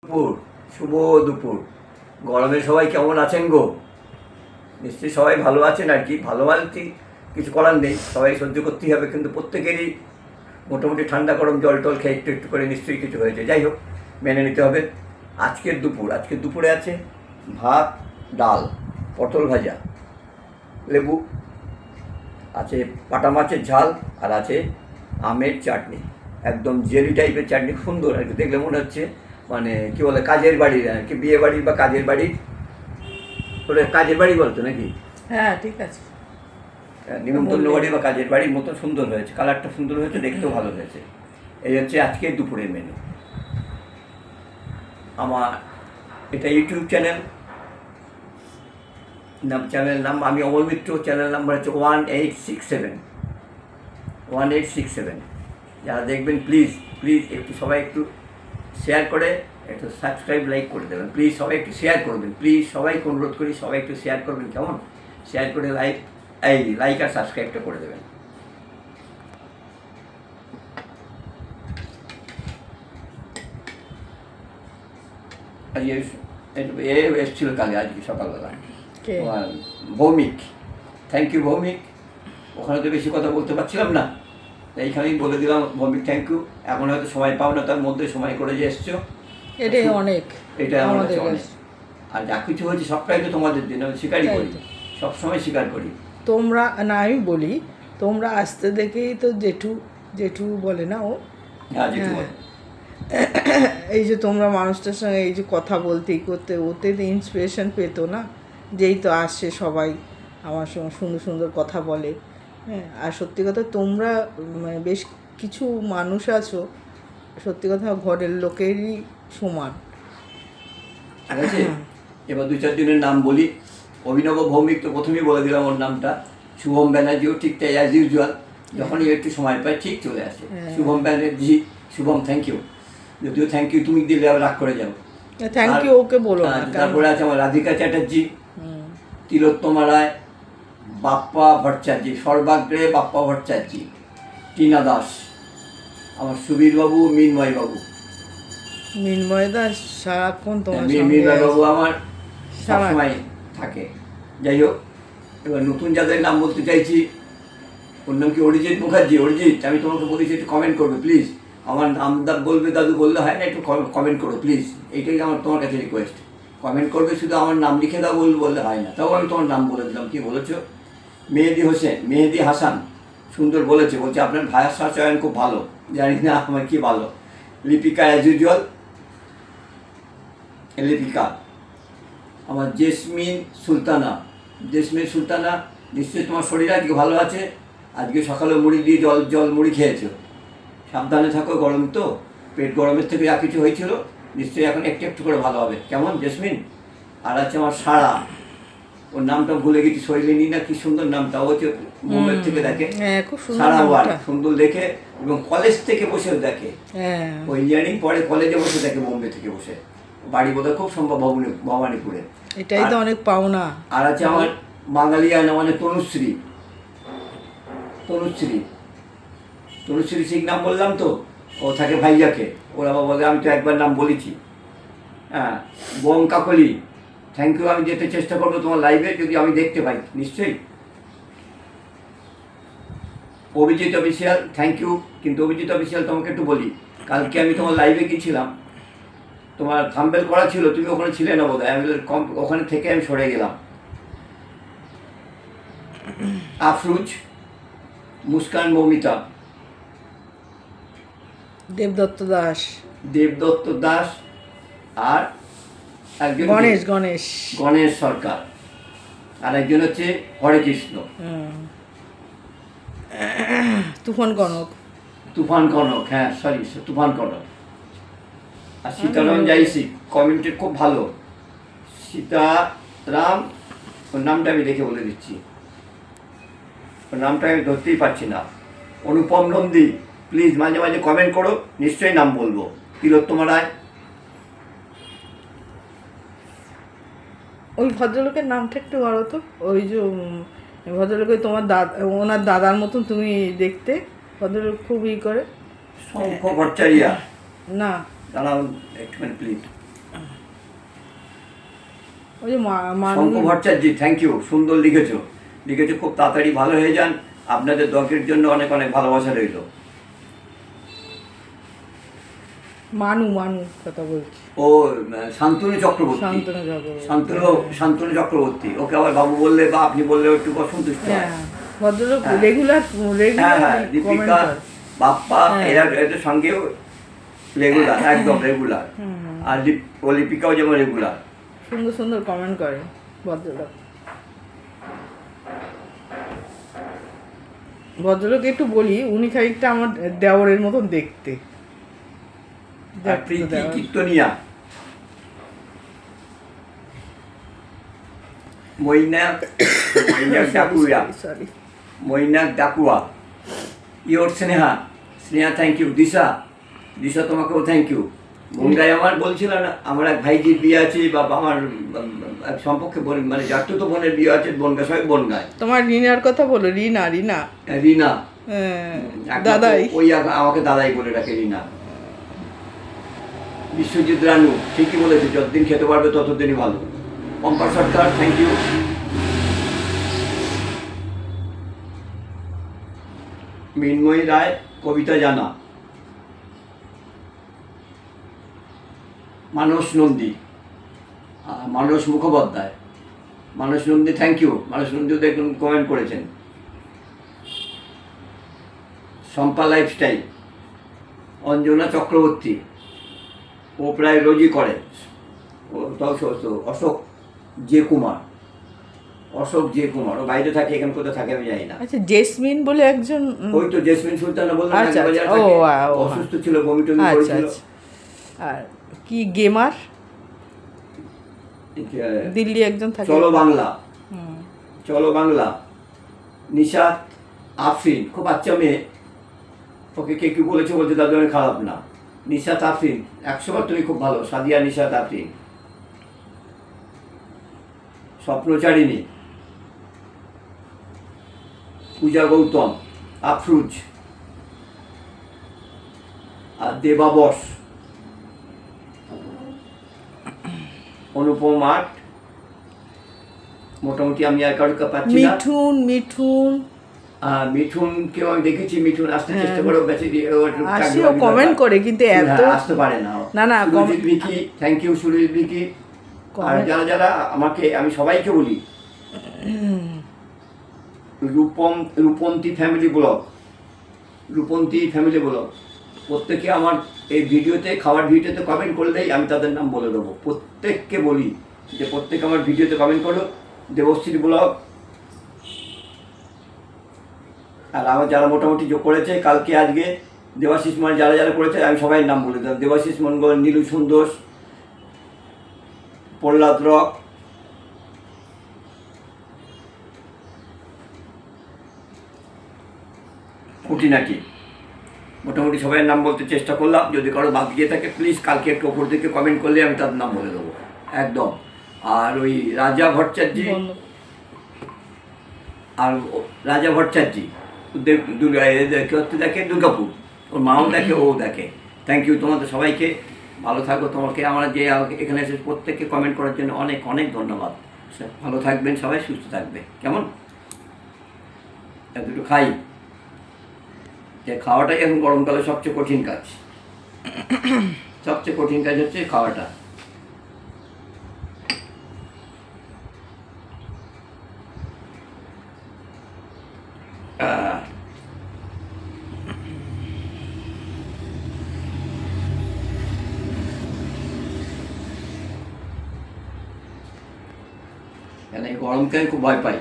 দুপুর, শুভ দুপুর। গরমে সবাই কেমন আছেন গো? নিশ্চয়ই সবাই ভালো আছেন আর কি। ভালো বলতে কিছু করার নেই, সবাই সহ্য করতেই হবে, কিন্তু প্রত্যেকেরই মোটামুটি ঠান্ডা গরম জল টল খেয়ে একটু একটু করে নিশ্চয়ই কিছু হয়েছে। যাই হোক, মেনে নিতে হবে। আজকের দুপুরে আছে ভাত, ডাল, পটল ভাজা, লেবু, আছে পাটা মাছের ঝাল, আর আছে আমের চাটনি। একদম জেলি টাইপের চাটনি, সুন্দর আর কি। দেখলে মনে হচ্ছে মানে কি বলে, কাজের বাড়ির আর কি, বিয়ে বাড়ির বা কাজের বাড়ির, ওটা কাজের বাড়ি বলতো নাকি? হ্যাঁ, ঠিক আছে। নিমন্ত্রণ বাড়ি বা কাজের বাড়ির মতো সুন্দর হয়েছে, কালারটা সুন্দর হয়েছে, দেখতেও ভালো হয়েছে। এই হচ্ছে আজকের দুপুরের মেনু। আমার এটা ইউটিউব চ্যানেল, নাম আমি অমল মিত্র। চ্যানেল নাম্বার হচ্ছে 1867। যারা দেখবেন প্লিজ একটু সবাই একটু শেয়ার করে, একটু সাবস্ক্রাইব লাইক করে দেবেন প্লিজ। সবাই একটু শেয়ার করবেন প্লিজ, সবাইকে অনুরোধ করি, সবাই একটু শেয়ার করবেন, কেমন? শেয়ার করে লাইক আর সাবস্ক্রাইবটা করে দেবেন। আজকে এসেছিল কালে, আজকে সকালবেলা ভৌমিক। Thank you Bhowmik. ওখানে তো বেশি কথা বলতে পারছিলাম না, এইখানেই বলে দিলাম ভৌমিক থ্যাংক ইউ। এখন হয়তো সময় পাও না, তার মধ্যে সময় করে যে এসছো, এটাই অনেক। এটা আমাদের অনেক। আর যা কিছু হয়েছে সবটাই তো তোমাদের জন্য, আমি স্বীকারই করি, সবসময় স্বীকার করি। তোমরা না, আমি বলি তোমরা আসতে দেখেই তো জেঠু বলে না ও, হ্যাঁ জেঠু বলে। এই যে তোমরা মানুষটার সঙ্গে এই যে কথা বলতেই করতে ওতে ইন্সপিরেশন পেতো না, যেই তো আসছে সবাই আমার সঙ্গে সুন্দর সুন্দর কথা বলে। হ্যাঁ, আর সত্যি কথা তোমরা বেশ কিছু মানুষ আছো, সত্যি কথা ঘরের লোকেরই সমান। ঠিক আছে, এবার দু চার জনের নাম বলি। অভিনব ভৌমিক তো প্রথমেই বলে দিলাম ওর নামটা। শুভম ব্যানার্জিও ঠিক তাই, অ্যাজ ইউজুয়াল, যখনই একটু সময় পায় ঠিক চলে আসে। Shubham Banerjee, Shubham thank you. যদিও থ্যাংক ইউ তুমি দিলে আবার রাগ করে যাও, থ্যাংক ইউ ওকে বলো না। তারপরে আছে আমার রাধিকা চ্যাটার্জি, তিলোত্তমা রায়, বাপ্পা ভট্টাচার্য, সর্বাগ্রে বাপ্পা ভট্টাচার্য, টিনা দাস, আমার সুবীরবাবু, মিনময়বাবু। মিনময় দাস সারাক্ষণ তোমার মিনময়বাবু আমার সবসময় থাকে। যাই হোক, এবার নতুন যাদের নাম বলতে চাইছি, ওর নাম কি অরিজিৎ মুখার্জি। অরিজিৎ, আমি তোমাকে বলেছি একটু কমেন্ট করবে প্লিজ। আমার নাম বলবে দাদু বললে হয় না, একটু কমেন্ট করো প্লিজ, এইটাই আমার তোমার কাছে রিকোয়েস্ট। কমেন্ট করবে, শুধু আমার নাম লিখে দাও বললে হয় না। তাও আমি তোমার নাম বলে দিলাম, কী বলেছো? মেহেদি হাসান, সুন্দর বলছে আপনার ভাষা চয়ন খুব ভালো। জানি না আমার কি ভালো। Lipika as usual, Lipika. আমার জেসমিন সুলতানা, নিশ্চয়ই তোমার শরীর আজকে ভালো আছে। আজকে সকালে মুড়ি দিয়ে জল মুড়ি খেয়েছো, সাবধানে থাকো, গরম তো, পেট গরমের থেকে যা কিছু হয়েছিল নিশ্চয়ই এখন একটু একটু করে ভালো হবে, কেমন জেসমিন? আর আছে আমার সারা, ওর নামটা ভুলে গেছি, শৈলিনী না কি সুন্দর নামটা, ও হচ্ছে মুম্বাই থেকে দেখে, সারা ওয়ার্ড সুন্দর দেখে, এবং কলেজ থেকে বসে দেখে, ও ইঞ্জিনিয়ারিং পরে কলেজে বসে দেখে, বোম্বে থেকে বসে। বাড়ি বোধহয় খুব সম্ভব ভবানীপুরে। এটাই তো অনেক পাওনা। আর আছে আমার বাঙালিয়ানা, মানে তনুশ্রী ঠিক নাম বললাম তো, ও থাকে ভাইজাকে, ওরা বলে আমি তো একবার নাম বলেছি। হ্যাঁ, বোম কাকলি, থ্যাংক ইউ। আমি যেতে চেষ্টা করবো তোমার লাইভে, যদি আমি দেখতে পাই নিশ্চয়ই। Abhijit official, thank you. কিন্তু অভিজিৎ অফিসিয়াল, তোমাকে একটু বলি, কালকে আমি তোমার লাইভে গিয়েছিলাম, তোমার থাম্বেল করা ছিল, তুমি ওখানে ছিলে না বোধ হয়, ওখানে থেকে আমি সরে গেলাম। আফরুজ, মুস্কান, মৌমিতা, দেবদত্ত দাস, আর একজন গণেশ সরকার, আর একজন হচ্ছে হরে কৃষ্ণ, তুফান কনক। হ্যাঁ সরি, তুফান কনক। আর সীতারাম যাইছি, কমেন্টে খুব ভালো। সীতারাম, ওর নামটা আমি দেখে বলে দিচ্ছি, ওর নামটা আমি ধরতেই পারছি না। অনুপম নন্দী, প্লিজ মাঝে মাঝে কমেন্ট করো, নিশ্চয়ই নাম বলবো। তিলোত্তমা রায়, ওই ভদ্রলোকের নামটা একটু বলো তো। ওই যে ভদ্রলোকের তোমার ওনার দাদার মতন তুমি দেখতে, ভদ্রলোক খুব করে। শঙ্খ ভট্টাচার্য না, দাঁড়াও একটুখানি প্লিজ। ওই যে শঙ্খ ভট্টাচার্য, থ্যাংক ইউ, সুন্দর লিখেছো, খুব তাড়াতাড়ি ভালো হয়ে যান। আপনাদের দর্কের জন্য অনেক অনেক ভালোবাসা রইল। মানু কথা বলছি। ও শান্তনু চক্রবর্তী, শান্তনু চক্রবর্তী। ওকে আবার বাবু বললে বা আপনি বললে একটু সন্তুষ্ট। হ্যাঁ, ভদ্রলোক রেগুলার হ্যাঁ, দীপিকা, বাপ্পা এদের সঙ্গেও রেগুলার, একদম রেগুলার। আর লিপিকাও যেমন রেগুলার, সুন্দর সুন্দর কমেন্ট করে ভদ্রলোক। ভদ্রলোকে একটু বলি, উনি খানিকটা আমার দেওরের মতন দেখতে। Kirtania, Mainak Dakua, your Sneha, thank you. Disha তোমাকেও থ্যাংক ইউ। বনগায় আমার বলছিল না, আমার এক ভাইজির বিয়ে আছে, বা আমার এক সম্পর্কে মানে জাতীয় বোনের বিয়ে আছে বনগায়, সবাই বনগায়। তোমার রিনার কথা বলো, রিনা দাদাই, ওই আমাকে দাদাই বলে ডাকে, রিনা। বিশ্বজিৎ রানু ঠিকই বলেছে, যতদিন খেতে পারবে ততদিনই ভালো। পম্পা সরকার, থ্যাংক ইউ। মৃন্ময়ী রায়, কবিতা জানা, মানস নন্দী, মানস মুখোপাধ্যায়, মানস নন্দী, থ্যাংক ইউ। মানস নন্দীও দেখুন কমেন্ট করেছেন। শম্পা লাইফস্টাইল, অঞ্জনা চক্রবর্তী, ও প্রায় রোজই করে। অশোক জে কুমার, ও বাইরে থাকে, এখানে কোথাও থাকে আমি জানি না। আচ্ছা, জেসমিন বলে একজন, ওই তো জেসমিন সুলতানা বললাম, অসুস্থ ছিল, বমি টমি করেছিল। আর কি গেমার, দিল্লি একজন থাকে। চলো বাংলা, নিশাত আফরিন, খুব বাচ্চা মেয়ে, ওকে কে কি বলেছে, বলছে তার জন্য খারাপ না। নিশাত আফরিন, 100বার তুমি খুব ভালো। সাদিয়া নিশাত আফরিন। স্বপ্নচারিণী, পূজা গৌতম, আফরুজ, আর দেবাবস, অনুপম আট, মোটামুটি আমি আর কারো পাচ্ছি না। মিঠুনকেও আমি দেখেছি, মিঠুন আসতে চেষ্টা করে, কমেন্ট করে, কিন্তু এত আসতে পারে না। সুরজিৎ বিকি, থ্যাংক ইউ সুরজিৎ বিকি। আর যারা আমাকে, আমি সবাইকে বলি, রূপন্তী ফ্যামিলি ব্লগ, প্রত্যেকে আমার এই ভিডিওতে, খাওয়ার ভিডিওতে কমেন্ট করলেই আমি তাদের নাম বলে দেবো। প্রত্যেককে বলি যে প্রত্যেকে আমার ভিডিওতে কমেন্ট করো। দেবশ্রী ব্লগ, আর আমার যারা মোটামুটি যোগ করেছে কালকে আজকে, দেবাশিস মানে যারা করেছে, আমি সবাই নাম বলে দিলাম। দেবাশিস মনগল, নীলু সুন্দর, প্রহ্লাদ রক, খুঁটিনাটি, মোটামুটি সবাই নাম বলতে চেষ্টা করলাম। যদি কারো বাদ গিয়ে থাকে প্লিজ কালকে একটু ওপর দিকে কমেন্ট করলে আমি তার নাম বলে দেবো একদম। আর ওই রাজা ভট্টাচার্য, দেখে দুর্গাপুর, ওর মাও দেখে, ও দেখে। থ্যাংক ইউ তোমাদের সবাইকে, ভালো থাকো। তোমাকে আমরা যে এখানে এসে প্রত্যেককে কমেন্ট করার জন্য অনেক অনেক ধন্যবাদ। ভালো থাকবেন সবাই, সুস্থ থাকবে, কেমন? দুটো খাই, যে খাওয়াটাই এখন গরমকালে সবচেয়ে কঠিন কাজ, হচ্ছে খাওয়াটা। এই গরমকে আমি খুব ভয় পাই।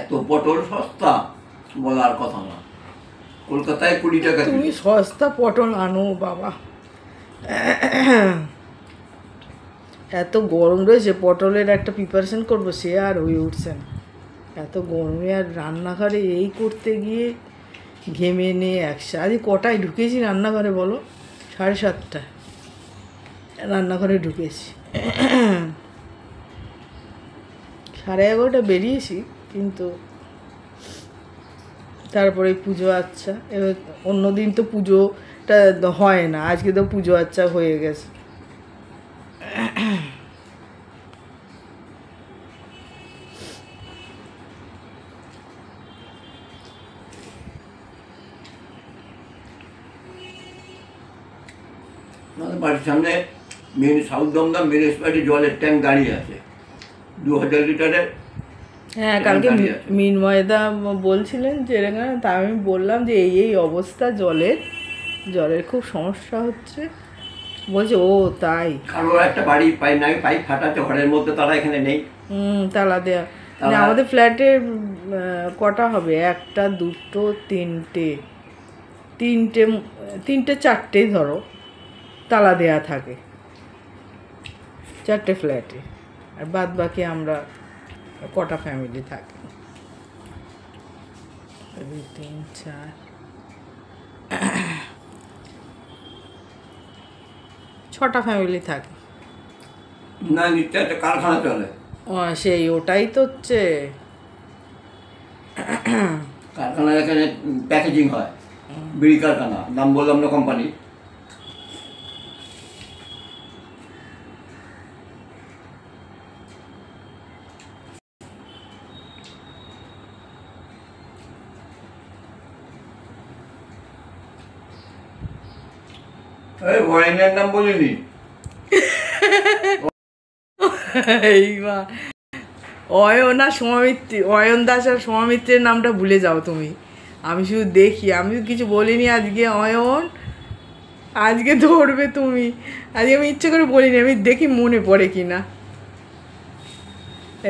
এত পটল সস্তা বলার কথা না, কলকাতায় 20 টাকা। তুমি সস্তা পটল আনো বাবা, এত গরম রয়েছে, পটলের একটা প্রিপারেশন করবো সে আর হয়ে উঠছে না। এত গরমে আর রান্নাঘরে এই করতে গিয়ে ঘেমে নিয়ে আজ কটায় ঢুকেছি রান্নাঘরে বলো? 7:30টায় রান্নাঘরে ঢুকেছি, 11:30 বেরিয়েছি, কিন্তু তারপরে পুজো আচ্ছা, এবার অন্যদিন তো পুজোটা হয় না, আজকে তো পুজো আচ্ছা হয়ে গেছে। আমাদের বাড়ির সামনে সাউথ দমদম মিউনিসিপ্যালিটি জলের ট্যাঙ্ক দাঁড়িয়ে আছে, 2000 লিটারের। হ্যাঁ, কালকে মিনময়দা বলছিলেন যে এরকম, তা আমি বললাম যে এই অবস্থা জলের খুব সমস্যা হচ্ছে। বলছে ও তাই, কারোর একটা বাড়ি পাইপ ফাটাচ্ছে ঘরের মধ্যে, তারা এখানে নেই। তালা দেওয়া মানে আমাদের ফ্ল্যাটের কটা হবে, একটা দুটো তিনটে চারটেই ধরো তালা দেয়া থাকে, 4টে ফ্ল্যাটে। আর বাদ বাকি আমরা কটা ফ্যামিলি থাকি, 2 3 4 6টা ফ্যামিলি থাকে। না, নিশ্চয় একটা কারখানা চলে। সেই ওটাই তো হচ্ছে কারখানা, এখানে প্যাকেজিং হয়, বিড়ি কারখানা, নাম বললাম না কোম্পানি। ওয়াইনের নাম বলিনি। এইবার অয়ন আর সৌমিত্র, অয়ন দাস আর সৌমিত্রের নামটা ভুলে যাও তুমি। আমি শুধু দেখি, আমি কিছু বলিনি আজকে। অয়ন আজকে ধরবে তুমি, আজকে আমি ইচ্ছে করে বলিনি, আমি দেখি মনে পড়ে কি না।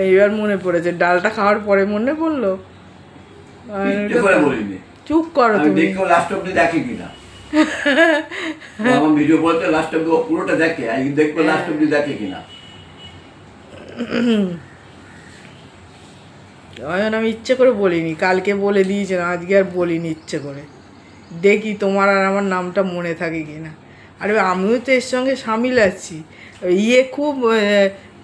এইবার মনে পড়েছে, ডালটা খাওয়ার পরে মনে পড়লো। চুপ করো তুমি। লাস্ট অব্দি দেখে কিনা আমার ভিডিও বলতে, লাস্ট অব্দি পুরোটা দেখে, আজকে দেখবো লাস্ট অব্দি দেখে কিনা। আমি ইচ্ছে করে বলিনি, কালকে বলে দিয়েছিলাম, আজকে আর বলিনি ইচ্ছে করে। দেখি তোমার আর আমার নামটা মনে থাকে কিনা। আরে আমিও তো এর সঙ্গে সামিল আছি। খুব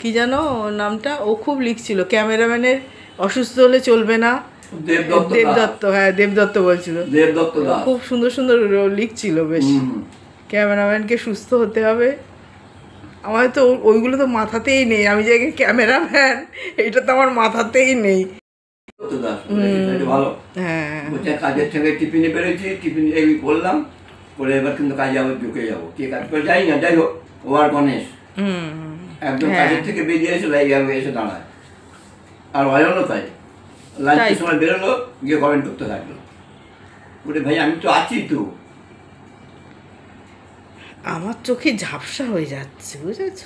কি জানো নামটা, ও খুব লিখছিল ক্যামেরাম্যানের অসুস্থ হলে চলবে না, দেবদত্ত। হ্যাঁ, দেবদত্ত বলছিল, খুব সুন্দর সুন্দর লিখছিল বেশ। ক্যামেরাম্যানকে সুস্থ হতে হবে। আমার তো ওইগুলো তো মাথাতেই নেই, আমি যে ক্যামেরাম্যান এটা তো আমার মাথাতেই নেই। হ্যাঁ, কাজের থেকে টিফিনে বেরোচ্ছি, টিফিন এই বললাম পরে, এবার কিন্তু কাজে আবার ঢুকে যাবো, কে কাজ করে যাই না, যাই হোক। ও আর গণেশ একদম কাজের থেকে বেরিয়ে এসে লাইভে এসে দাঁড়ায়, আর অয়নও তাই। লাঞ্চের সময় বেরোলো, গিয়ে কমেন্ট করতে থাকলো, বলে ভাই আমি তো আছি তো। আমার চোখে ঝাপসা হয়ে যাচ্ছে, বুঝেছ?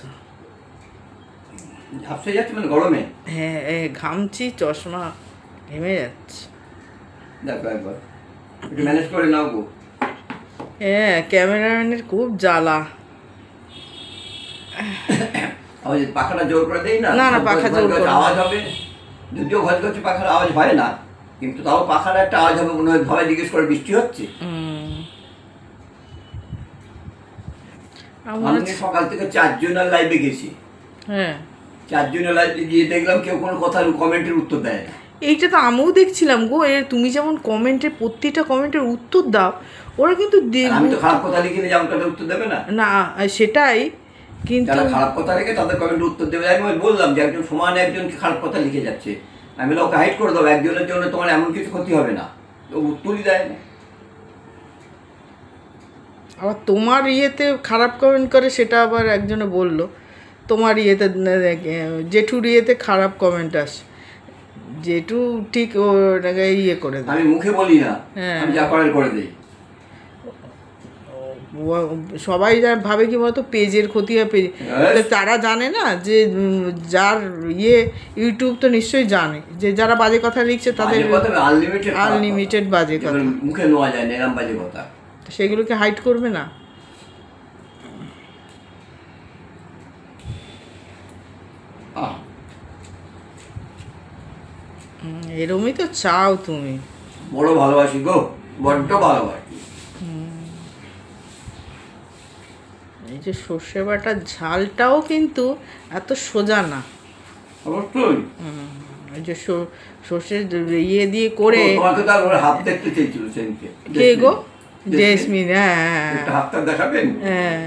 ঝাপসা যাচ্ছে মানে গরমে? হ্যাঁ, ঘামছি, চশমা ঘেমে যাচ্ছে। দেখো একবার একটু ম্যানেজ করে নাও গো। হ্যাঁ, ক্যামেরাম্যানের খুব জ্বালা। পাখাটা জোর করে দেই না, না পাখা জোর করে আওয়াজ হবে, যদিও ঘর করছে পাখার আওয়াজ হয় না, কিন্তু তাও পাখার একটা আওয়াজ হবে, মনে হয় সবাই জিজ্ঞেস করে বৃষ্টি হচ্ছে। আমি সকাল থেকে 4 জনের লাইভে গেছি। হ্যাঁ, 4 জনের লাইভে গিয়ে দেখলাম কেউ কোনো কথার কমেন্টের উত্তর দেয় না। এইটা তো আমিও দেখছিলাম গো। তুমি যেমন কমেন্টের প্রত্যেকটা কমেন্টের উত্তর দাও, ওরা কিন্তু আমি তো খারাপ কথা লিখিনি, যেমন তাদের উত্তর দেবে না। না সেটাই, কিন্তু যারা খারাপ কথা লিখে তাদের কমেন্টে উত্তর দেবে। আমি বললাম যে একজন সমান একজনকে খারাপ কথা লিখে যাচ্ছে, আমি ওকে হাইড করে দেবো, একজনের জন্য তোমার এমন কিছু ক্ষতি হবে না, তো উত্তরই দেয় না। আবার তোমার ইয়েতে খারাপ কমেন্ট করে, সেটা আবার একজনে বললো তোমার ইয়েতে, জেঠুর ইয়েতে খারাপ কমেন্ট আসে, জেঠু ঠিক ওটাকে ইয়ে করে দেয়। আমি মুখে বলি না, আমি যা করার করে দিই। সবাই ভাবে কি বলতো পেজের ক্ষতি হয়, পেজ তারা জানে না যে যার ইউটিউব তো নিশ্চয়ই জানে যে যারা বাজে কথা লিখছে তাদের আনলিমিটেড বাজে কথা, মুখে নেওয়া যায় না এরকম বাজে কথা, সেগুলোকে হাইড করবে না। এরমই তো চাও তুমি। বড় ভালোবাসি গো, বড্ড ভালোবাসি। এই যে সর্ষে বাটার ঝালটাও কিন্তু এত সোজা না। অবশ্যই ওই যে সর্ষের ইয়ে দিয়ে করে। তোমাকে তো আর হাত দেখতে চেয়েছিল সেদিনকে। কে গো? জেসমিন, হ্যাঁ একটা হাতটা দেখাবেন? হ্যাঁ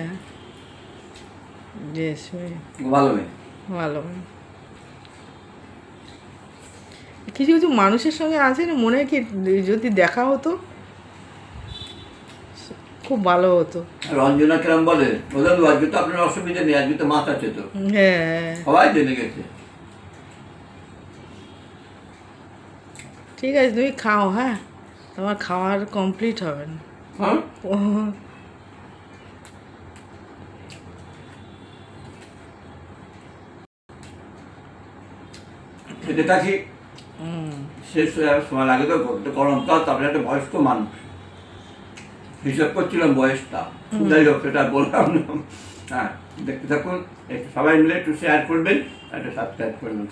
জেসমিন ভালো মেয়ে। ভালো। কিছু কিছু মানুষের সঙ্গে আছে না, মনে হয় কি যদি দেখা হতো খুব ভালো হতো। রঞ্জনা কিরম বলে, বললাম আজকে তো আপনার অসুবিধা নেই, আজকে তো মাছ আছে তো। হ্যাঁ সবাই জেনে গেছে। ঠিক আছে, তুমি খাও, হ্যাঁ তোমার খাওয়ার কমপ্লিট হবে না। হ্যাঁ খেতে থাকি, শেষ হয়ে যাওয়ার সময় লাগে তো, গরম তো, তারপরে একটা বয়স্ক মানুষ, হিসাব করছিলাম বয়সটা, যাই হোক সেটা বললাম না। হ্যাঁ দেখতে থাকুন, একটু সবাই মিলে একটু শেয়ার করবেন, একটা সাবস্ক্রাইব করবেন।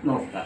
নমস্কার।